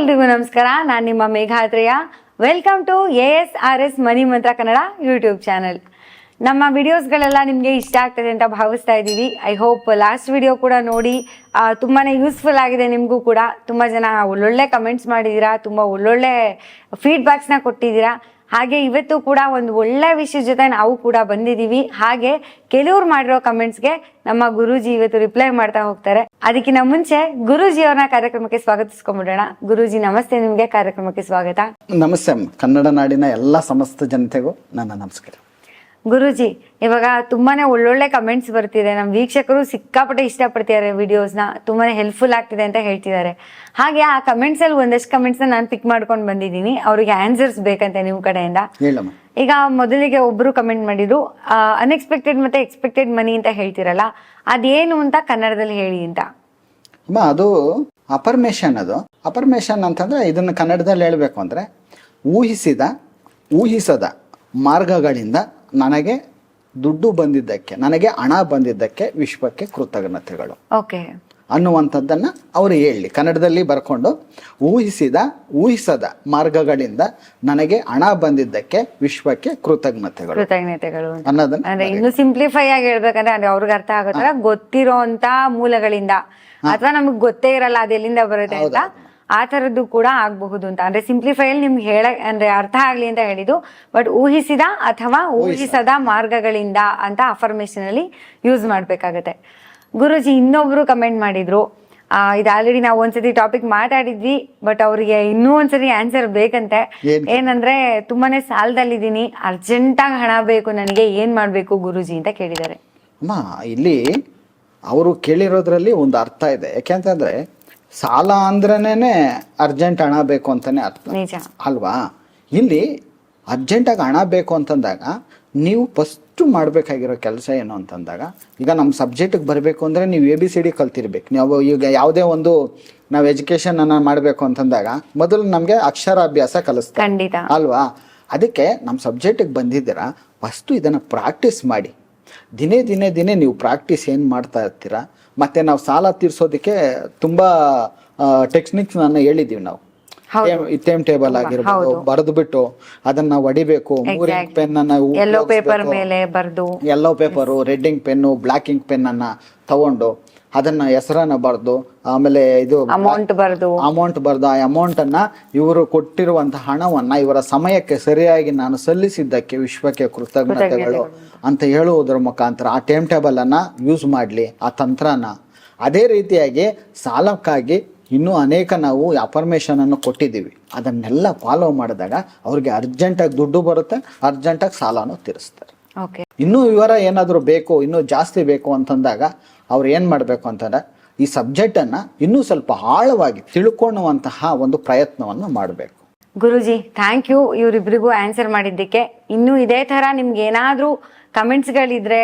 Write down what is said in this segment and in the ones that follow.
ಎಲ್ರಿಗೂ ನಮಸ್ಕಾರ. ನಾನು ನಿಮ್ಮ ಮೇಘಾತ್ರೇಯ. ವೆಲ್ಕಮ್ ಟು ASRS ಮನಿ ಮಂತ್ರ ಕನ್ನಡ ಯೂಟ್ಯೂಬ್ ಚಾನಲ್. ನಮ್ಮ ವಿಡಿಯೋಸ್ಗಳೆಲ್ಲ ನಿಮಗೆ ಇಷ್ಟ ಆಗ್ತದೆ ಅಂತ ಭಾವಿಸ್ತಾ ಇದ್ದೀವಿ. ಐ ಹೋಪ್ ಲಾಸ್ಟ್ ವಿಡಿಯೋ ಕೂಡ ನೋಡಿ ತುಂಬಾ ಯೂಸ್ಫುಲ್ ಆಗಿದೆ. ನಿಮಗೂ ಕೂಡ ತುಂಬ ಜನ ಒಳ್ಳೊಳ್ಳೆ ಕಮೆಂಟ್ಸ್ ಮಾಡಿದ್ದೀರಾ, ತುಂಬ ಒಳ್ಳೊಳ್ಳೆ ಫೀಡ್ಬ್ಯಾಕ್ಸ್ನ ಕೊಟ್ಟಿದ್ದೀರಾ. ಹಾಗೆ ಇವತ್ತು ಕೂಡ ಒಂದು ಒಳ್ಳೆ ವಿಷಯದ ಜೊತೆ ನಾವು ಕೂಡ ಬಂದಿದ್ದೀವಿ. ಹಾಗೆ ಕೆಲವ್ರು ಮಾಡಿರೋ ಕಮೆಂಟ್ಸ್ಗೆ ನಮ್ಮ ಗುರೂಜಿ ಇವತ್ತು ರಿಪ್ಲೈ ಮಾಡ್ತಾ ಹೋಗ್ತಾರೆ. ಅದಕ್ಕಿಂತ ಮುಂಚೆ ಗುರೂಜಿ ಅವ್ರನ್ನ ಕಾರ್ಯಕ್ರಮಕ್ಕೆ ಸ್ವಾಗತಿಸ್ಕೊಂಡ್ಬಿಡೋಣ. ಗುರೂಜಿ ನಮಸ್ತೆ, ನಿಮ್ಗೆ ಕಾರ್ಯಕ್ರಮಕ್ಕೆ ಸ್ವಾಗತ. ನಮಸ್ತೆ. ಕನ್ನಡ ನಾಡಿನ ಎಲ್ಲ ಸಮಸ್ತ ಜನತೆಗೂ ನನ್ನ ನಮಸ್ಕಾರ. ಗುರೂಜಿ, ಇವಾಗ ತುಂಬಾನೇ ಒಳ್ಳೊಳ್ಳೆ ಕಮೆಂಟ್ಸ್ ಬರ್ತಿದೆ. ನಮ್ಮ ವೀಕ್ಷಕರು ಸಿಕ್ಕಾಪಟ್ಟೆ ಇಷ್ಟಪಡ್ತಿದ್ದಾರೆ ವಿಡಿಯೋಸ್ನ, ತುಂಬಾನೇ ಹೆಲ್ಪ್ಫುಲ್ ಆಗ್ತಿದೆ ಅಂತ ಹೇಳ್ತಿದ್ದಾರೆ. ಹಾಗೆ ಆ ಕಮೆಂಟ್ಸ್ ಅಲ್ಲಿ ಒಂದಷ್ಟು ಕಮೆಂಟ್ಸ್ ನಾನು ಪಿಕ್ ಮಾಡ್ಕೊಂಡು ಬಂದಿದ್ದೀನಿ. ಅವ್ರಿಗೆ ಆನ್ಸರ್ಸ್ ಬೇಕಂತೆ ನಿಮ್ಮ ಕಡೆಯಿಂದ. ಈಗ ಮೊದಲಿಗೆ ಒಬ್ರು ಕಮೆಂಟ್ ಮಾಡಿದ್ರು, ಅನ್ಎಕ್ಸ್ಪೆಕ್ಟೆಡ್ ಮತ್ತೆ ಎಕ್ಸ್ಪೆಕ್ಟೆಡ್ ಮನಿ ಅಂತ ಹೇಳ್ತಿರಲ್ಲ, ಅದೇನು ಅಂತ ಕನ್ನಡದಲ್ಲಿ ಹೇಳಿ ಅಂತ. ಅದು ಅಪರ್ಮೇಷನ್. ಅದು ಅಪರ್ಮೇಷನ್ ಅಂತಂದ್ರೆ ಇದನ್ನ ಕನ್ನಡದಲ್ಲಿ ಹೇಳ್ಬೇಕು ಅಂದ್ರೆ ಊಹಿಸದ ಮಾರ್ಗಗಳಿಂದ ನನಗೆ ದುಡ್ಡು ಬಂದಿದ್ದಕ್ಕೆ, ನನಗೆ ಹಣ ಬಂದಿದ್ದಕ್ಕೆ ವಿಶ್ವಕ್ಕೆ ಕೃತಜ್ಞತೆಗಳು ಅನ್ನುವಂಥದ್ದನ್ನ ಅವರು ಹೇಳಿ ಕನ್ನಡದಲ್ಲಿ ಬರ್ಕೊಂಡು ಊಹಿಸದ ಮಾರ್ಗಗಳಿಂದ ನನಗೆ ಹಣ ಬಂದಿದ್ದಕ್ಕೆ ವಿಶ್ವಕ್ಕೆ ಕೃತಜ್ಞತೆಗಳು ಅನ್ನೋದನ್ನ ಇನ್ನು ಸಿಂಪ್ಲಿಫೈ ಆಗಿ ಹೇಳ್ಬೇಕಂದ್ರೆ ಅದು ಅವ್ರಿಗೆ ಅರ್ಥ ಆಗೋ ತರ ಗೊತ್ತಿರೋಂತ ಮೂಲಗಳಿಂದ, ಅಥವಾ ನಮಗ್ ಗೊತ್ತೇ ಇರಲ್ಲ ಅದೆಲ್ಲಿಂದ ಬರುತ್ತೆ ಅಂತ, ಆ ತರದ್ದು ಕೂಡ ಆಗಬಹುದು ಅಂತ. ಅಂದ್ರೆ ಸಿಂಪ್ಲಿಫೈ ಅಲ್ಲಿ ನಿಮ್ಗೆ ಅಂದ್ರೆ ಅರ್ಥ ಆಗ್ಲಿ ಅಂತ ಹೇಳಿದ್ದು. ಬಟ್ ಊಹಿಸಿದ ಅಥವಾ ಊಹಿಸದ ಮಾರ್ಗಗಳಿಂದ ಅಂತ ಅಫರ್ಮೇಶನ್ ಅಲ್ಲಿ ಯೂಸ್ ಮಾಡ್ಬೇಕಾಗತ್ತೆ. ಗುರುಜಿ, ಇನ್ನೊಬ್ರು ಕಮೆಂಟ್ ಮಾಡಿದ್ರು, ಇದು ಆಲ್ರೆಡಿ ನಾವು ಒಂದ್ಸತಿ ಟಾಪಿಕ್ ಮಾತಾಡಿದ್ವಿ, ಬಟ್ ಅವ್ರಿಗೆ ಇನ್ನೂ ಒಂದ್ಸತಿ ಆನ್ಸರ್ ಬೇಕಂತೆ. ಏನಂದ್ರೆ ತುಂಬಾನೇ ಸಾಲದಲ್ಲಿದ್ದೀನಿ, ಅರ್ಜೆಂಟಾಗಿ ಹಣ ಬೇಕು ನನಗೆ, ಏನ್ ಮಾಡ್ಬೇಕು ಗುರುಜಿ ಅಂತ ಕೇಳಿದ್ದಾರೆ. ಇಲ್ಲಿ ಅವರು ಕೇಳಿರೋದ್ರಲ್ಲಿ ಒಂದು ಅರ್ಥ ಇದೆ. ಯಾಕೆಂತಂದ್ರೆ ಸಾಲ ಅಂದ್ರೇನೆ ಅರ್ಜೆಂಟ್ ಹಣ ಬೇಕು ಅಂತಾನೆ ಅರ್ಥ ಅಲ್ವಾ. ಇಲ್ಲಿ ಅರ್ಜೆಂಟಾಗಿ ಹಣ ಬೇಕು ಅಂತಂದಾಗ ನೀವು ಫಸ್ಟ್ ಮಾಡಬೇಕಾಗಿರೋ ಕೆಲಸ ಏನು ಅಂತಂದಾಗ, ಈಗ ನಮ್ಮ ಸಬ್ಜೆಕ್ಟಿಗೆ ಬರಬೇಕು ಅಂದರೆ ನೀವು ABCD ಕಲ್ತಿರ್ಬೇಕು. ನಾವು ಈಗ ಯಾವುದೇ ಒಂದು ನಾವು ಎಜುಕೇಷನ್ ಅನ್ನ ಮಾಡಬೇಕು ಅಂತಂದಾಗ ಮೊದಲು ನಮಗೆ ಅಕ್ಷರಾಭ್ಯಾಸ ಕಲಿಸ್ತಾರೆ ಅಲ್ವಾ. ಅದಕ್ಕೆ ನಮ್ಮ ಸಬ್ಜೆಕ್ಟಿಗೆ ಬಂದಿದ್ದೀರಾ, ಫಸ್ಟು ಇದನ್ನು ಪ್ರಾಕ್ಟೀಸ್ ಮಾಡಿ. ದಿನೇ ನೀವು ಪ್ರಾಕ್ಟೀಸ್ ಏನು ಮಾಡ್ತಾ ಇರ್ತೀರಾ. ಮತ್ತೆ ನಾವು ಸಾಲ ತೀರ್ಸೋದಕ್ಕೆ ತುಂಬಾ ಟೆಕ್ನಿಕ್ಸ್ ಹೇಳಿದೀವಿ ನಾವು. ಟೈಮ್ ಟೇಬಲ್ ಆಗಿರ್ಬೋದು, ಬರೆದು ಬಿಟ್ಟು ಅದನ್ನ ಹೊಡಿಬೇಕು. ಮೂರಿಂಗ್ ಪೆನ್ ಅನ್ನ ಯೆಲ್ಲೋ ಪೇಪರು, ರೆಡ್ಡಿಂಗ್ ಪೆನ್ನು, ಬ್ಲಾಕಿಂಗ್ ಪೆನ್ ಅನ್ನ ತಗೊಂಡು ಅದನ್ನ ಹೆಸರನ್ನ ಬರೆದು, ಆಮೇಲೆ ಇದು ಅಮೌಂಟ್ ಬರೆದು ಆ ಅಮೌಂಟ್ ಅನ್ನ ಇವರು ಕೊಟ್ಟಿರುವಂತಹ ಹಣವನ್ನ ಇವರ ಸಮಯಕ್ಕೆ ಸರಿಯಾಗಿ ನಾನು ಸಲ್ಲಿಸಿದ್ದಕ್ಕೆ ವಿಶ್ವಕ್ಕೆ ಕೃತಜ್ಞತೆಗಳು ಅಂತ ಹೇಳುವುದರ ಮುಖಾಂತರ ಆ ಟೈಮ್ ಟೇಬಲ್ ಅನ್ನ ಯೂಸ್ ಮಾಡ್ಲಿ, ಆ ತಂತ್ರನ. ಅದೇ ರೀತಿಯಾಗಿ ಸಾಲಕ್ಕಾಗಿ ಇನ್ನೂ ಅನೇಕ ನಾವು ಅಫರ್ಮೇಷನ್ ಅನ್ನು ಕೊಟ್ಟಿದ್ದೀವಿ. ಅದನ್ನೆಲ್ಲ ಫಾಲೋ ಮಾಡಿದಾಗ ಅವ್ರಿಗೆ ಅರ್ಜೆಂಟಾಗಿ ದುಡ್ಡು ಬರುತ್ತೆ, ಅರ್ಜೆಂಟಾಗಿ ಸಾಲನು ತೀರಿಸ್ತಾರೆ. ಇನ್ನೂ ವಿವರ ಏನಾದರೂ ಬೇಕು, ಇನ್ನೂ ಜಾಸ್ತಿ ಬೇಕು ಅಂತಂದಾಗ ಅವ್ರು ಏನು ಮಾಡಬೇಕು ಅಂತಂದ್ರೆ ಈ ಸಬ್ಜೆಕ್ಟನ್ನು ಇನ್ನೂ ಸ್ವಲ್ಪ ಆಳವಾಗಿ ತಿಳ್ಕೊಳ್ಳುವಂತಹ ಒಂದು ಪ್ರಯತ್ನವನ್ನು ಮಾಡಬೇಕು. ಗುರುಜಿ, ಥ್ಯಾಂಕ್ ಯು ಇವರಿಬ್ಬರಿಗೂ ಆನ್ಸರ್ ಮಾಡಿದ್ದಕ್ಕೆ. ಇನ್ನು ಇದೇ ಥರ ನಿಮ್ಗೆ ಏನಾದರೂ ಕಮೆಂಟ್ಸ್ಗಳಿದ್ರೆ,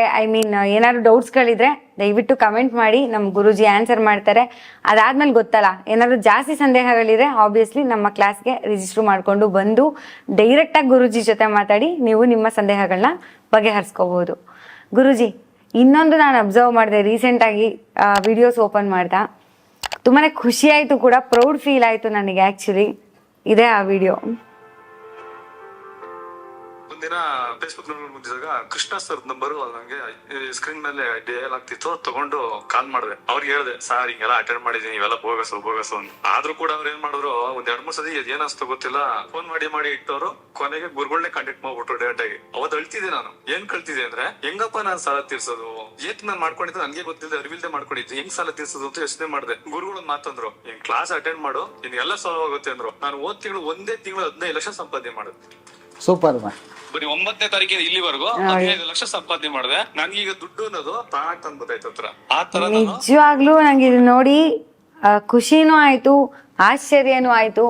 ಏನಾದ್ರು ಡೌಟ್ಸ್ಗಳಿದ್ರೆ ದಯವಿಟ್ಟು ಕಮೆಂಟ್ ಮಾಡಿ, ನಮ್ಮ ಗುರುಜಿ ಆನ್ಸರ್ ಮಾಡ್ತಾರೆ. ಅದಾದ್ಮೇಲೆ ಗೊತ್ತಲ್ಲ, ಏನಾದ್ರು ಜಾಸ್ತಿ ಸಂದೇಹಗಳಿದ್ರೆ ಆಬ್ವಿಯಸ್ಲಿ ನಮ್ಮ ಕ್ಲಾಸ್ಗೆ ರಿಜಿಸ್ಟರ್ ಮಾಡಿಕೊಂಡು ಬಂದು ಡೈರೆಕ್ಟಾಗಿ ಗುರುಜಿ ಜೊತೆ ಮಾತಾಡಿ ನೀವು ನಿಮ್ಮ ಸಂದೇಹಗಳನ್ನ ಬಗೆಹರಿಸ್ಕೋಬಹುದು. ಗುರುಜಿ, ಇನ್ನೊಂದು ನಾನು ಅಬ್ಸರ್ವ್ ಮಾಡಿದೆ ರೀಸೆಂಟಾಗಿ ವಿಡಿಯೋಸ್ ಓಪನ್ ಮಾಡ್ತಾ, ತುಂಬಾ ಖುಷಿ ಆಯಿತು ಕೂಡ, ಪ್ರೌಡ್ ಫೀಲ್ ಆಯಿತು ನನಗೆ. ಆ್ಯಕ್ಚುಲಿ ಇದೆ ಆ ವಿಡಿಯೋ. ಒಂದಿನ ಫೇಸ್ಬುಕ್ ಮುಂದಿದಾಗ ಕೃಷ್ಣ ಸರ್ ನಂಬರ್ ನಂಗೆ ಸ್ಕ್ರೀನ್ ಮೇಲೆ ಡೇಲ್ ಆಗ್ತಿತ್ತು, ತಗೊಂಡು ಕಾಲ್ ಮಾಡಿದೆ. ಅವ್ರಿಗೆ ಹೇಳಿದೆ, ಸರ್ ಹಿಂಗೆಲ್ಲ ಅಟೆಂಡ್ ಮಾಡಿದೀನಿ, ಇವೆಲ್ಲ ಬೋಗಸು ಅಂತ. ಆದ್ರೂ ಕೂಡ ಅವ್ರು ಏನ್ ಮಾಡಿದ್ರು, ಒಂದ್ 2-3 ಸತಿ ಏನಾಸ್ತು ಗೊತ್ತಿಲ್ಲ, ಫೋನ್ ಮಾಡಿ ಇಟ್ಟವ್ರು. ಕೊನೆಗೆ ಗುರುಗಳನ್ನೇ ಕಾಂಟ್ಯಾಕ್ಟ್ ಮಾಡ್ಬಿಟ್ರು ಡೈರೆಕ್ಟ್ ಆಗಿ. ಅವತ್ತು ಅಳ್ತಿದ್ದೆ ನಾನು. ಏನ್ ಕಳ್ತಿದ್ದೆ ಅಂದ್ರೆ, ಹೆಂಗಪ್ಪ ನಾನ್ ಸಾಲ ತೀರ್ಸೋದು, ನಾನ್ ಮಾಡ್ಕೊಂಡಿದ್ದೆ ನನ್ಗೆ ಗೊತ್ತಿಲ್ಲದೆ ಅರಿವಿಲ್ದೆ ಮಾಡ್ಕೊಂಡಿದ್ದೆ, ಹೆಂಗ್ ಸಾಲ ತೀರ್ಸೋದು ಅಂತ ಯೋಚನೆ ಮಾಡಿದೆ. ಗುರುಗಳು ಮಾತಂದ್ರು, ಹಿಂಗ್ ಕ್ಲಾಸ್ ಅಟೆಂಡ್ ಮಾಡು, ಇನ್ ಎಲ್ಲ ಸಾಲ್ವ್ ಆಗುತ್ತೆ ಅಂದ್ರು. ನಾನು ಒಂದೇ ತಿಂಗಳು 15 ಲಕ್ಷ ಸಂಪಾದನೆ ಮಾಡಿದೆ. ಸೂಪರ್. ಬರೀ 9ನೇ ತಾರೀಕಿಗೆ ಇಲ್ಲಿವರೆಗೂ 15 ಲಕ್ಷ ಸಂಪಾದನೆ ಮಾಡಿದೆ. ನನ್ಗೀಗ ದುಡ್ಡು ಅನ್ನೋದು ತಾಟ್ ಅನ್ಬೋದಾಯ್ತು ಹತ್ರ. ಆ ತರ ನಿಜವಾಗ್ಲೂ ನಂಗೆ ಇದು ನೋಡಿ ಖುಷಿನೂ ಆಯ್ತು, ಆಶ್ಚರ್ಯನೂ ಆಯ್ತು.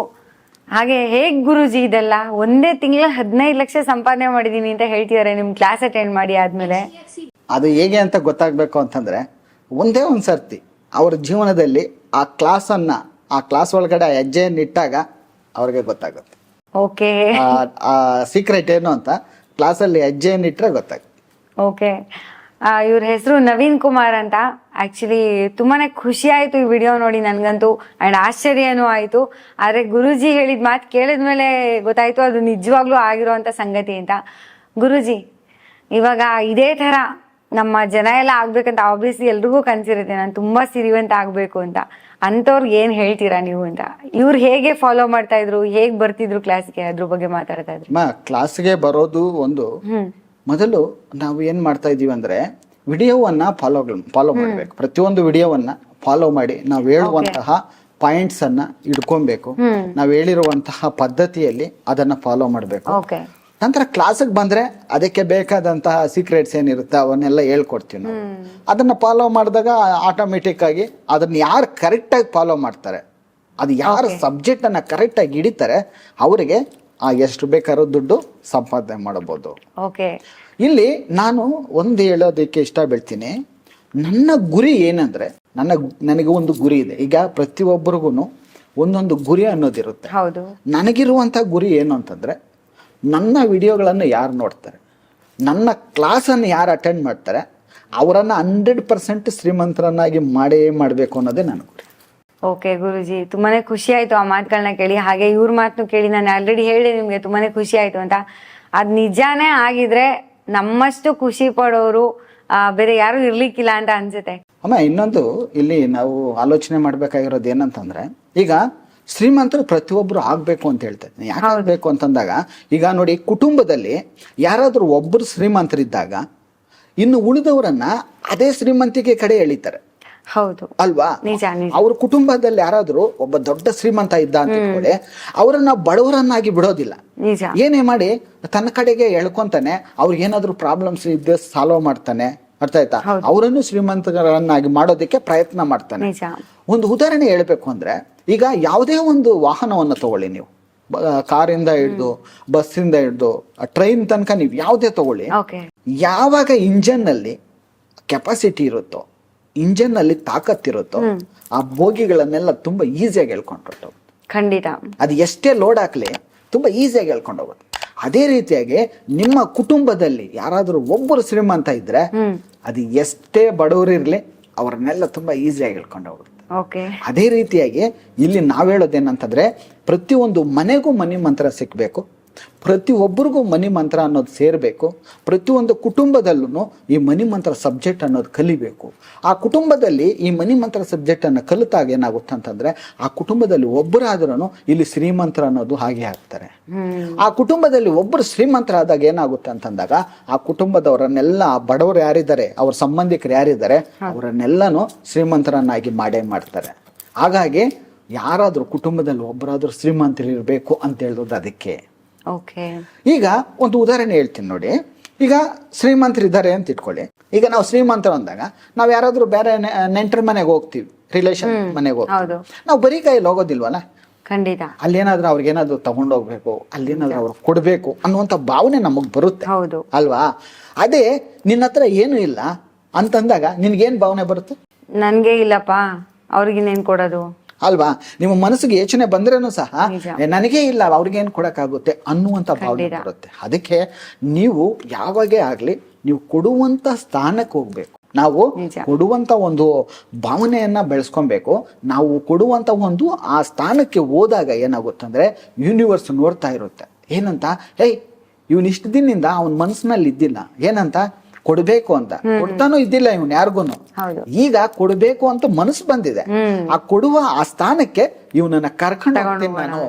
ಹಾಗೆ ಹೇಗ್ ಗುರುಜಿ ಇದೆಲ್ಲ ಒಂದೇ ತಿಂಗಳ 15 ಲಕ್ಷ ಸಂಪಾದನೆ ಮಾಡಿದೀನಿ ಅಂತ ಹೇಳ್ತಿದ್ದಾರೆ ನಿಮ್ ಕ್ಲಾಸ್ ಅಟೆಂಡ್ ಮಾಡಿ ಆದ್ಮೇಲೆ? ಅದು ಹೇಗೆ ಅಂತ ಗೊತ್ತಾಗ್ಬೇಕು ಅಂತಂದ್ರೆ, ಒಂದೇ ಒಂದ್ ಸರ್ತಿ ಅವ್ರ ಜೀವನದಲ್ಲಿ ಆ ಕ್ಲಾಸ್ ಒಳಗಡೆ ಹೆಜ್ಜೆಯನ್ನು ಇಟ್ಟಾಗ ಅವ್ರಿಗೆ ಗೊತ್ತಾಗುತ್ತೆ. ಓಕೆ, ಸೀಕ್ರೆಟ್ ಏನು ಅಂತ ಕ್ಲಾಸಲ್ಲಿ ಹೆಜ್ಜೆಯನ್ನು ಇಟ್ಟರೆ ಗೊತ್ತಾಗುತ್ತೆ. ಓಕೆ, ಇವ್ರ ಹೆಸರು ನವೀನ್ ಕುಮಾರ್ ಅಂತ. ಆಕ್ಚುಲಿ ತುಂಬಾನೇ ಖುಷಿ ಆಯ್ತು ಈ ವಿಡಿಯೋ ನೋಡಿ ನನ್ಗಂತೂ ಅಂಡ್ ಆಶ್ಚರ್ಯನೂ ಆಯ್ತು. ಆದ್ರೆ ಗುರುಜಿ ಹೇಳಿದ ಮಾತು ಕೇಳಿದ್ಮೇಲೆ ಗೊತ್ತಾಯ್ತು ಅದು ನಿಜವಾಗ್ಲೂ ಆಗಿರುವಂತ ಸಂಗತಿ ಅಂತ. ಗುರುಜಿ, ಇವಾಗ ಇದೇ ತರ ನಮ್ಮ ಜನ ಎಲ್ಲ ಆಗ್ಬೇಕಂತ ಆಬ್ವಿಯಸ್ಲಿ ಎಲ್ರಿಗೂ ಕನ್ಸಿರುತ್ತೆ, ನಾನು ತುಂಬಾ ಸಿರಿವಂತ ಆಗ್ಬೇಕು ಅಂತ. ಅಂತವ್ರಿಗೆ ಏನ್ ಹೇಳ್ತೀರಾ ನೀವು ಅಂತ? ಇವ್ರು ಹೇಗೆ ಫಾಲೋ ಮಾಡ್ತಾ ಇದ್ರು, ಹೇಗ್ ಬರ್ತಿದ್ರು ಕ್ಲಾಸ್ಗೆ, ಅದ್ರ ಬಗ್ಗೆ ಮಾತಾಡ್ತಾ ಇದ್ರು. ಕ್ಲಾಸ್ಗೆ ಬರೋದು ಒಂದು, ಮೊದಲು ನಾವು ಏನ್ ಮಾಡ್ತಾ ಇದೀವಿ ಅಂದ್ರೆ ವಿಡಿಯೋವನ್ನ ಫಾಲೋ ಮಾಡ್ಬೇಕು. ಪ್ರತಿಯೊಂದು ವಿಡಿಯೋವನ್ನ ಫಾಲೋ ಮಾಡಿ ನಾವು ಹೇಳುವಂತಹ ಪಾಯಿಂಟ್ಸ್ ಅನ್ನ ಇಟ್ಕೊಬೇಕು. ನಾವು ಹೇಳಿರುವಂತಹ ಪದ್ಧತಿಯಲ್ಲಿ ಅದನ್ನ ಫಾಲೋ ಮಾಡ್ಬೇಕು. ನಂತರ ಕ್ಲಾಸಿಗೆ ಬಂದ್ರೆ ಅದಕ್ಕೆ ಬೇಕಾದಂತಹ ಸೀಕ್ರೆಟ್ಸ್ ಏನಿರುತ್ತೆ ಅವನ್ನೆಲ್ಲ ಹೇಳ್ಕೊಡ್ತೀವಿ ನಾವು. ಅದನ್ನ ಫಾಲೋ ಮಾಡಿದಾಗ ಆಟೋಮೆಟಿಕ್ ಆಗಿ ಅದನ್ನ ಯಾರು ಕರೆಕ್ಟ್ ಆಗಿ ಫಾಲೋ ಮಾಡ್ತಾರೆ, ಅದು ಯಾರು ಸಬ್ಜೆಕ್ಟ್ ಅನ್ನ ಕರೆಕ್ಟ್ ಆಗಿ ಹಿಡಿತಾರೆ ಅವರಿಗೆ ಎಷ್ಟು ಬೇಕಾದ್ರೂ ದುಡ್ಡು ಸಂಪಾದನೆ ಮಾಡಬಹುದು. ಇಲ್ಲಿ ನಾನು ಒಂದು ಹೇಳೋದಕ್ಕೆ ಇಷ್ಟ ಬೀಳ್ತೀನಿ, ನನ್ನ ಗುರಿ ಏನಂದ್ರೆ ನನಗೆ ಒಂದು ಗುರಿ ಇದೆ. ಈಗ ಪ್ರತಿಯೊಬ್ಬರಿಗೂ ಒಂದೊಂದು ಗುರಿ ಅನ್ನೋದಿರುತ್ತೆ. ನನಗಿರುವಂತ ಗುರಿ ಏನು ಅಂತಂದ್ರೆ, ನನ್ನ ವಿಡಿಯೋಗಳನ್ನು ಯಾರು ನೋಡ್ತಾರೆ, ನನ್ನ ಕ್ಲಾಸನ್ನು ಯಾರು ಅಟೆಂಡ್ ಮಾಡ್ತಾರೆ ಅವರನ್ನ 100% ಶ್ರೀಮಂತರನ್ನಾಗಿ ಮಾಡಬೇಕು ಅನ್ನೋದೇ ನನ್ನ ಗುರಿ. ಓಕೆ ಗುರುಜಿ, ತುಂಬಾನೇ ಖುಷಿ ಆಯ್ತು ಆ ಮಾತುಗಳನ್ನ ಕೇಳಿ. ಹಾಗೆ ಇವ್ರ ಮಾತನ್ನು ಕೇಳಿ ನಾನು ಆಲ್ರೆಡಿ ಹೇಳಿ ನಿಮ್ಗೆ ತುಂಬಾನೇ ಖುಷಿ ಆಯ್ತು ಅಂತ. ಅದ್ ನಿಜಾನೇ ಆಗಿದ್ರೆ ನಮ್ಮಷ್ಟು ಖುಷಿ ಪಡೋರು ಬೇರೆ ಯಾರು ಇರ್ಲಿಕ್ಕಿಲ್ಲ ಅಂತ ಅನ್ಸುತ್ತೆ. ಅಮ್ಮ, ಇನ್ನೊಂದು ಇಲ್ಲಿ ನಾವು ಆಲೋಚನೆ ಮಾಡ್ಬೇಕಾಗಿರೋದು ಏನಂತಂದ್ರೆ, ಈಗ ಶ್ರೀಮಂತರು ಪ್ರತಿಯೊಬ್ರು ಆಗ್ಬೇಕು ಅಂತ ಹೇಳ್ತಾರೆ. ಯಾಕೆ ಆಗ್ಬೇಕು ಅಂತಂದಾಗ, ಈಗ ನೋಡಿ, ಕುಟುಂಬದಲ್ಲಿ ಯಾರಾದ್ರೂ ಒಬ್ಬರು ಶ್ರೀಮಂತರಿದ್ದಾಗ ಇನ್ನು ಉಳಿದವರನ್ನ ಅದೇ ಶ್ರೀಮಂತಿಕೆ ಕಡೆ ಎಳಿತಾರೆ. ಹೌದು ಅಲ್ವಾ? ಅವ್ರ ಕುಟುಂಬದಲ್ಲಿ ಯಾರಾದ್ರೂ ಒಬ್ಬ ದೊಡ್ಡ ಶ್ರೀಮಂತ ಇದ್ದ ಅಂತ ಇಟ್ಕೊಳ್ಳಿ, ಅವರನ್ನ ಬಡವರನ್ನಾಗಿ ಬಿಡೋದಿಲ್ಲ. ಏನೇ ಮಾಡಿ ತನ್ನ ಕಡೆಗೆ ಎಳ್ಕೊಂತಾನೆ, ಅವ್ರಿಗೆ ಏನಾದ್ರು ಪ್ರಾಬ್ಲಮ್ಸ್ ಇದ್ದ ಸಾಲ್ವ್ ಮಾಡ್ತಾನೆ. ಅರ್ಥ ಆಯ್ತಾ? ಅವರನ್ನು ಶ್ರೀಮಂತರನ್ನಾಗಿ ಮಾಡೋದಕ್ಕೆ ಪ್ರಯತ್ನ ಮಾಡ್ತಾನೆ. ಒಂದು ಉದಾಹರಣೆ ಹೇಳ್ಬೇಕು ಅಂದ್ರೆ, ಈಗ ಯಾವುದೇ ಒಂದು ವಾಹನವನ್ನು ತಗೊಳ್ಳಿ ನೀವು, ಕಾರಿಂದ ಹಿಡ್ದು ಬಸ್ಸಿಂದ ಹಿಡ್ದು ಟ್ರೈನ್ ತನಕ ನೀವು ಯಾವುದೇ ತಗೊಳ್ಳಿ, ಯಾವಾಗ ಇಂಜನ್ ನಲ್ಲಿ ಕೆಪಾಸಿಟಿ ಇರುತ್ತೋ, ಇಂಜನ್ ನಲ್ಲಿ ತಾಕತ್ತಿರುತ್ತೋ, ಆ ಬೋಗಿಗಳನ್ನೆಲ್ಲ ತುಂಬಾ ಈಸಿಯಾಗಿ ಹೇಳ್ಕೊಂಡು ಖಂಡಿತ ಅದು ಎಷ್ಟೇ ಲೋಡ್ ಹಾಕ್ಲಿ ತುಂಬಾ ಈಸಿಯಾಗಿ ಹೇಳ್ಕೊಂಡು ಹೋಗುತ್ತೆ. ಅದೇ ರೀತಿಯಾಗಿ ನಿಮ್ಮ ಕುಟುಂಬದಲ್ಲಿ ಯಾರಾದ್ರೂ ಒಬ್ಬರು ಶ್ರೀಮಂತ ಇದ್ರೆ ಅದು ಎಷ್ಟೇ ಬಡವರಿರ್ಲಿ ಅವ್ರನ್ನೆಲ್ಲ ತುಂಬಾ ಈಸಿಯಾಗಿ ಹೇಳ್ಕೊಂಡು ಹೋಗುತ್ತೆ. ಅದೇ ರೀತಿಯಾಗಿ ಇಲ್ಲಿ ನಾವ್ ಹೇಳೋದೇನಂತಂದ್ರೆ, ಪ್ರತಿಯೊಂದು ಮನೆಗೂ ಮನಿ ಮಂತ್ರ ಸಿಕ್ಬೇಕು, ಪ್ರತಿಯೊಬ್ಬರಿಗೂ ಮನಿ ಮಂತ್ರ ಅನ್ನೋದು ಸೇರ್ಬೇಕು. ಪ್ರತಿಯೊಂದು ಕುಟುಂಬದಲ್ಲೂ ಈ ಮನಿ ಮಂತ್ರ ಸಬ್ಜೆಕ್ಟ್ ಅನ್ನೋದು ಕಲಿಬೇಕು. ಆ ಕುಟುಂಬದಲ್ಲಿ ಈ ಮನಿ ಮಂತ್ರ ಸಬ್ಜೆಕ್ಟ್ ಅನ್ನು ಕಲಿತಾಗ ಏನಾಗುತ್ತೆ ಅಂತಂದ್ರೆ, ಆ ಕುಟುಂಬದಲ್ಲಿ ಒಬ್ಬರಾದ್ರೂ ಇಲ್ಲಿ ಶ್ರೀಮಂತರ ಅನ್ನೋದು ಹಾಗೆ ಆಗ್ತಾರೆ. ಆ ಕುಟುಂಬದಲ್ಲಿ ಒಬ್ಬರು ಶ್ರೀಮಂತರಾದಾಗ ಏನಾಗುತ್ತೆ ಅಂತಂದಾಗ, ಆ ಕುಟುಂಬದವರನ್ನೆಲ್ಲ ಬಡವರು ಯಾರಿದ್ದಾರೆ, ಅವ್ರ ಸಂಬಂಧಿಕರು ಯಾರಿದ್ದಾರೆ, ಅವರನ್ನೆಲ್ಲಾನು ಶ್ರೀಮಂತರನ್ನಾಗಿ ಮಾಡ್ತಾರೆ. ಹಾಗಾಗಿ ಯಾರಾದ್ರೂ ಕುಟುಂಬದಲ್ಲಿ ಒಬ್ಬರಾದ್ರೂ ಶ್ರೀಮಂತರಿರ್ಬೇಕು ಅಂತ ಹೇಳೋದು ಅದಕ್ಕೆ. ಈಗ ಒಂದು ಉದಾಹರಣೆ ಹೇಳ್ತೀನಿ ನೋಡಿ. ಈಗ ಶ್ರೀಮಂತರಿದ್ದಾರೆ ಅಂತ ಇಟ್ಕೊಳ್ಳಿ. ಈಗ ನಾವು ಶ್ರೀಮಂತರು ಅಂದಾಗ ನಾವು ಯಾರಾದ್ರೂ ಬೇರೆ ನೆಂಟರ ಮನೆಗೆ ಹೋಗ್ತೀವಿ, ರಿಲೇಷನ್ ಮನೆಗೆ ಹೋಗ್ತೀವಿ, ನಾವು ಬರೀ ಕೈಯಲ್ಲಿ ಹೋಗೋದಿಲ್ವಲ್ಲ. ಖಂಡಿತ ಅಲ್ಲೇನಾದ್ರೂ ಅವ್ರಿಗೇನಾದ್ರು ತಗೊಂಡೋಗ್ಬೇಕು, ಅಲ್ಲೇನಾದ್ರೂ ಅವ್ರಿಗೆ ಕೊಡ್ಬೇಕು ಅನ್ನುವಂಥ ಭಾವನೆ ನಮಗ್ ಬರುತ್ತೆ ಅಲ್ವಾ? ಅದೇ ನಿನ್ನ ಹತ್ರ ಏನು ಇಲ್ಲ ಅಂತಂದಾಗ ನಿನ್ಗೇನ್ ಭಾವನೆ ಬರುತ್ತೆ? ನನ್ಗೆ ಇಲ್ಲಪ್ಪ, ಅವ್ರಿಗಿನ್ನೇನ್ ಕೊಡೋದು ಅಲ್ವಾ? ನಿಮ್ಮ ಮನಸ್ಸಿಗೆ ಯೋಚನೆ ಬಂದ್ರೇನು ಸಹ ನನಗೇ ಇಲ್ಲ ಅವ್ರಿಗೇನ್ ಕೊಡಕ್ಕಾಗುತ್ತೆ ಅನ್ನುವಂಥ ಭಾವನೆ ಬರುತ್ತೆ. ಅದಕ್ಕೆ ನೀವು ಯಾವಾಗೇ ಆಗ್ಲಿ ನೀವು ಕೊಡುವಂತ ಸ್ಥಾನಕ್ಕೆ ಹೋಗ್ಬೇಕು. ನಾವು ಕೊಡುವಂತ ಒಂದು ಭಾವನೆಯನ್ನ ಬೆಳೆಸ್ಕೊಬೇಕು. ನಾವು ಕೊಡುವಂತ ಒಂದು ಆ ಸ್ಥಾನಕ್ಕೆ ಹೋದಾಗ ಏನಾಗುತ್ತಂದ್ರೆ, ಯೂನಿವರ್ಸ್ ನೋಡ್ತಾ ಇರುತ್ತೆ. ಏನಂತ, ಹೇಯ್ ಇವನ್ ಇಷ್ಟು ದಿನದಿಂದ ಅವನ ಮನಸ್ಸಿನಲ್ಲಿ ಇದ್ದಿಲ್ಲ, ಏನಂತ ಕೊಡ್ಬೇಕು ಅಂತ. ಕೊಡ್ತಾನೂ ಇದ್ದಿಲ್ಲ ಇವನ್ ಯಾರಿಗೂನು. ಈಗ ಕೊಡ್ಬೇಕು ಅಂತ ಮನಸ್ಸು ಬಂದಿದೆ. ಆ ಕೊಡುವ ಆ ಸ್ಥಾನಕ್ಕೆ ಇವನನ್ನ ಕರ್ಕೊಂಡು ಹೋಗ್ತೀನಿ ನಾನು,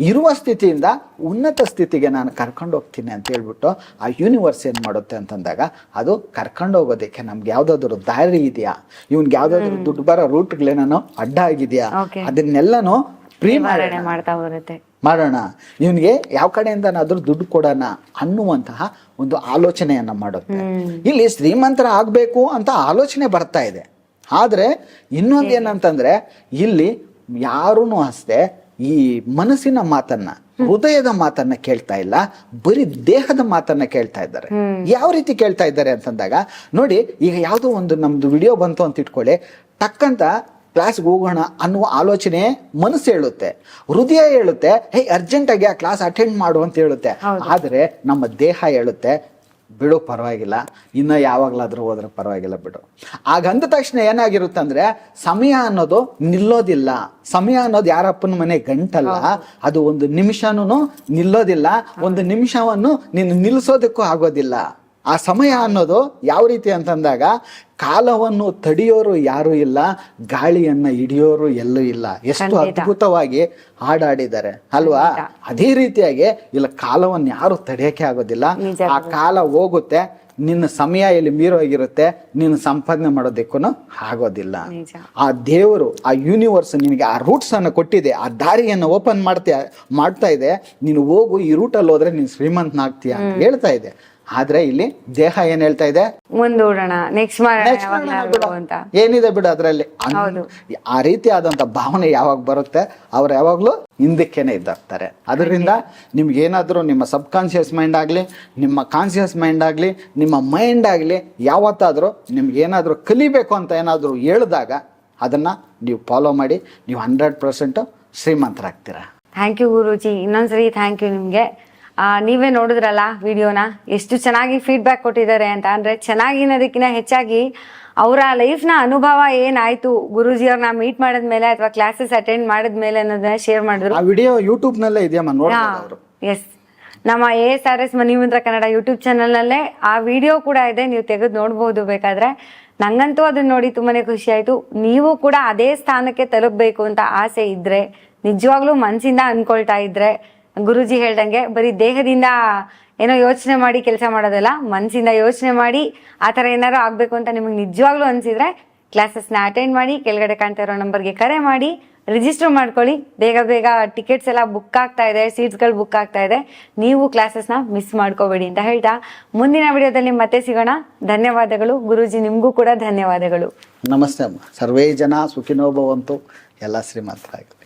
ಇರುವ ಸ್ಥಿತಿಯಿಂದ ಉನ್ನತ ಸ್ಥಿತಿಗೆ ನಾನು ಕರ್ಕೊಂಡು ಹೋಗ್ತೀನಿ ಅಂತ ಹೇಳ್ಬಿಟ್ಟು ಆ ಯೂನಿವರ್ಸ್ ಏನ್ ಮಾಡುತ್ತೆ ಅಂತಂದಾಗ, ಅದು ಕರ್ಕೊಂಡು ಹೋಗೋದಕ್ಕೆ ನಮ್ಗೆ ಯಾವ್ದಾದ್ರು ದಾರಿ ಇದೆಯಾ, ಇವನ್ಗೆ ಯಾವ್ದಾದ್ರು ದುಡ್ಡು ಬರೋ ರೂಟ್ಗಳೇನೋ ಅಡ್ಡ ಆಗಿದ್ಯಾ, ಅದನ್ನೆಲ್ಲಾನು ಮಾಡೋಣ, ಇವನ್ಗೆ ಯಾವ ಕಡೆಯಿಂದನಾದ್ರೂ ದುಡ್ಡು ಕೊಡೋಣ ಅನ್ನುವಂತಹ ಒಂದು ಆಲೋಚನೆಯನ್ನ ಮಾಡುತ್ತೆ. ಇಲ್ಲಿ ಶ್ರೀಮಂತರ ಆಗ್ಬೇಕು ಅಂತ ಆಲೋಚನೆ ಬರ್ತಾ ಇದೆ. ಆದ್ರೆ ಇನ್ನೊಂದು ಏನಂತಂದ್ರೆ, ಇಲ್ಲಿ ಯಾರೂನು ಅಷ್ಟೇ ಈ ಮನಸ್ಸಿನ ಮಾತನ್ನ, ಹೃದಯದ ಮಾತನ್ನ ಕೇಳ್ತಾ ಇಲ್ಲ, ಬರೀ ದೇಹದ ಮಾತನ್ನ ಕೇಳ್ತಾ ಇದ್ದಾರೆ. ಯಾವ ರೀತಿ ಕೇಳ್ತಾ ಇದ್ದಾರೆ ಅಂತಂದಾಗ ನೋಡಿ, ಈಗ ಯಾವುದೋ ಒಂದು ನಮ್ದು ವಿಡಿಯೋ ಬಂತು ಅಂತ ಇಟ್ಕೊಳ್ಳಿ, ಟಕ್ಕಂತ ಕ್ಲಾಸ್ಗೆ ಹೋಗೋಣ ಅನ್ನುವ ಆಲೋಚನೆ ಮನಸ್ಸು ಹೇಳುತ್ತೆ, ಹೃದಯ ಹೇಳುತ್ತೆ ಹೇ ಅರ್ಜೆಂಟ್ ಆಗಿ ಆ ಕ್ಲಾಸ್ ಅಟೆಂಡ್ ಮಾಡು ಅಂತ ಹೇಳುತ್ತೆ. ಆದ್ರೆ ನಮ್ಮ ದೇಹ ಹೇಳುತ್ತೆ ಬಿಡು ಪರವಾಗಿಲ್ಲ, ಇನ್ನು ಯಾವಾಗಲಾದರೂ ಹೋದ್ರೆ ಪರವಾಗಿಲ್ಲ ಬಿಡು. ಆಗಂದ ತಕ್ಷಣ ಏನಾಗಿರುತ್ತೆ ಅಂದರೆ ಸಮಯ ಅನ್ನೋದು ನಿಲ್ಲೋದಿಲ್ಲ. ಸಮಯ ಅನ್ನೋದು ಯಾರಪ್ಪನ ಮನೆ ಗಂಟಲ್ಲ, ಅದು ಒಂದು ನಿಮಿಷನೂ ನಿಲ್ಲೋದಿಲ್ಲ, ಒಂದು ನಿಮಿಷವನ್ನು ನೀನು ನಿಲ್ಲಿಸೋದಕ್ಕೂ ಆಗೋದಿಲ್ಲ. ಆ ಸಮಯ ಅನ್ನೋದು ಯಾವ ರೀತಿ ಅಂತಂದಾಗ ಕಾಲವನ್ನು ತಡೆಯೋರು ಯಾರೂ ಇಲ್ಲ, ಗಾಳಿಯನ್ನ ಹಿಡಿಯೋರು ಎಲ್ಲೂ ಇಲ್ಲ. ಎಷ್ಟು ಅದ್ಭುತವಾಗಿ ಹಾಡಾಡಿದ್ದಾರೆ ಅಲ್ವಾ? ಅದೇ ರೀತಿಯಾಗಿ ಇಲ್ಲ, ಕಾಲವನ್ನು ಯಾರು ತಡೆಯೋಕೆ ಆಗೋದಿಲ್ಲ. ಆ ಕಾಲ ಹೋಗುತ್ತೆ, ನಿನ್ನ ಸಮಯ ಇಲ್ಲಿ ಮೀರೋಗಿರುತ್ತೆ, ನೀನು ಸಂಪಾದನೆ ಮಾಡೋದಕ್ಕೂ ಆಗೋದಿಲ್ಲ. ಆ ದೇವರು, ಆ ಯೂನಿವರ್ಸ್ ನಿನಗೆ ಆ ರೂಟ್ಸ್ ಅನ್ನು ಕೊಟ್ಟಿದೆ, ಆ ದಾರಿಯನ್ನು ಓಪನ್ ಮಾಡ್ತಾ ಇದೆ. ನೀನು ಹೋಗು, ಈ ರೂಟಲ್ಲಿ ಹೋದ್ರೆ ನೀನು ಶ್ರೀಮಂತನಾಗ್ತೀಯ ಅಂತ ಹೇಳ್ತಾ ಇದೆ. ಆದ್ರೆ ಇಲ್ಲಿ ದೇಹ ಏನ್ ಹೇಳ್ತಾ ಇದೆ, ಮುಂದೂಡೋಣ, ನೆಕ್ಸ್ಟ್ ಅಂತ. ಏನಿದೆ ಬಿಡು ಅದ್ರಲ್ಲಿ. ಆ ರೀತಿ ಆದಂತ ಭಾವನೆ ಯಾವಾಗ ಬರುತ್ತೆ, ಅವ್ರು ಯಾವಾಗ್ಲೂ ಹಿಂದಕ್ಕೇನೆ ಇದ್ದಾಗ್ತಾರೆ. ಅದರಿಂದ ನಿಮ್ಗೆ ಏನಾದ್ರೂ ನಿಮ್ಮ ಸಬ್ ಕಾನ್ಶಿಯಸ್ ಮೈಂಡ್ ಆಗ್ಲಿ, ನಿಮ್ಮ ಕಾನ್ಶಿಯಸ್ ಮೈಂಡ್ ಆಗ್ಲಿ, ನಿಮ್ಮ ಮೈಂಡ್ ಆಗ್ಲಿ, ಯಾವತ್ತಾದ್ರೂ ನಿಮ್ಗೆ ಏನಾದ್ರೂ ಕಲಿಬೇಕು ಅಂತ ಏನಾದ್ರೂ ಹೇಳಿದಾಗ ಅದನ್ನ ನೀವು ಫಾಲೋ ಮಾಡಿ, ನೀವು 100% ಶ್ರೀಮಂತರಾಗ್ತೀರಾ. ಥ್ಯಾಂಕ್ ಯು ಗುರೂಜಿ, ಇನ್ನೊಂದ್ಸರಿ ಥ್ಯಾಂಕ್ ಯು ನಿಮ್ಗೆ. ನೀವೇ ನೋಡಿದ್ರಲ್ಲ ವಿಡಿಯೋನ, ಎಷ್ಟು ಚೆನ್ನಾಗಿ ಫೀಡ್ಬ್ಯಾಕ್ ಕೊಟ್ಟಿದ್ದಾರೆ ಅಂತ. ಅಂದ್ರೆ ಚೆನ್ನಾಗಿನೋದಕ್ಕಿಂತ ಹೆಚ್ಚಾಗಿ ಅವರ ಲೈಫ್ನ ಅನುಭವ ಏನಾಯ್ತು ಗುರೂಜಿ ಅವ್ರನ್ನ ಮೀಟ್ ಮಾಡಿದ್ಮೇಲೆ ಅಥವಾ ಕ್ಲಾಸಸ್ ಅಟೆಂಡ್ ಮಾಡಿದ್ಮೇಲೆ ಅನ್ನೋದನ್ನ ಶೇರ್ ಮಾಡಿದ್ರು. ಆ ವಿಡಿಯೋ ಯೂಟ್ಯೂಬ್ ನಲ್ಲೇ ಇದೆಯಮ್ಮ, ನೋಡಬಹುದು. ಎಸ್, ನಮ್ಮ ASRS ಮಣಿಮಂತ್ರ ಕನ್ನಡ ಯೂಟ್ಯೂಬ್ ಚಾನಲ್ ನಲ್ಲೇ ಆ ವಿಡಿಯೋ ಕೂಡ ಇದೆ, ನೀವು ತೆಗೆದು ನೋಡ್ಬೋದು ಬೇಕಾದ್ರೆ. ನಂಗಂತೂ ಅದನ್ನ ನೋಡಿ ತುಂಬಾನೇ ಖುಷಿ ಆಯ್ತು. ನೀವು ಕೂಡ ಅದೇ ಸ್ಥಾನಕ್ಕೆ ತಲುಪಬೇಕು ಅಂತ ಆಸೆ ಇದ್ರೆ, ನಿಜವಾಗ್ಲೂ ಮನ್ಸಿಂದ ಅನ್ಕೊಳ್ತಾ ಇದ್ರೆ, ಗುರೂಜಿ ಹೇಳ್ದಂಗೆ ಬರೀ ದೇಹದಿಂದ ಏನೋ ಯೋಚನೆ ಮಾಡಿ ಕೆಲಸ ಮಾಡೋದಲ್ಲ, ಮನಸ್ಸಿಂದ ಯೋಚನೆ ಮಾಡಿ ಆ ಥರ ಏನಾರು ಆಗಬೇಕು ಅಂತ ನಿಮಗೆ ನಿಜವಾಗ್ಲೂ ಅನಿಸಿದ್ರೆ ಕ್ಲಾಸಸ್ನ ಅಟೆಂಡ್ ಮಾಡಿ, ಕೆಳಗಡೆ ಕಾಣ್ತಾ ಇರೋ ನಂಬರ್ಗೆ ಕರೆ ಮಾಡಿ ರಿಜಿಸ್ಟರ್ ಮಾಡ್ಕೊಳ್ಳಿ. ಬೇಗ ಬೇಗ ಟಿಕೆಟ್ಸ್ ಎಲ್ಲ ಬುಕ್ ಆಗ್ತಾ ಇದೆ, ಸೀಟ್ಸ್ಗಳು ಬುಕ್ ಆಗ್ತಾ ಇದೆ. ನೀವು ಕ್ಲಾಸಸ್ನ ಮಿಸ್ ಮಾಡ್ಕೋಬೇಡಿ ಅಂತ ಹೇಳ್ತಾ ಮುಂದಿನ ವಿಡಿಯೋದಲ್ಲಿ ಮತ್ತೆ ಸಿಗೋಣ. ಧನ್ಯವಾದಗಳು ಗುರೂಜಿ, ನಿಮಗೂ ಕೂಡ ಧನ್ಯವಾದಗಳು. ನಮಸ್ತೆ ಅಮ್ಮ. ಸರ್ವೇ ಜನ ಸುಖಿನೋ ಭವಂತು. ಎಲ್ಲ ಶ್ರೀಮಂತರಾಗಿ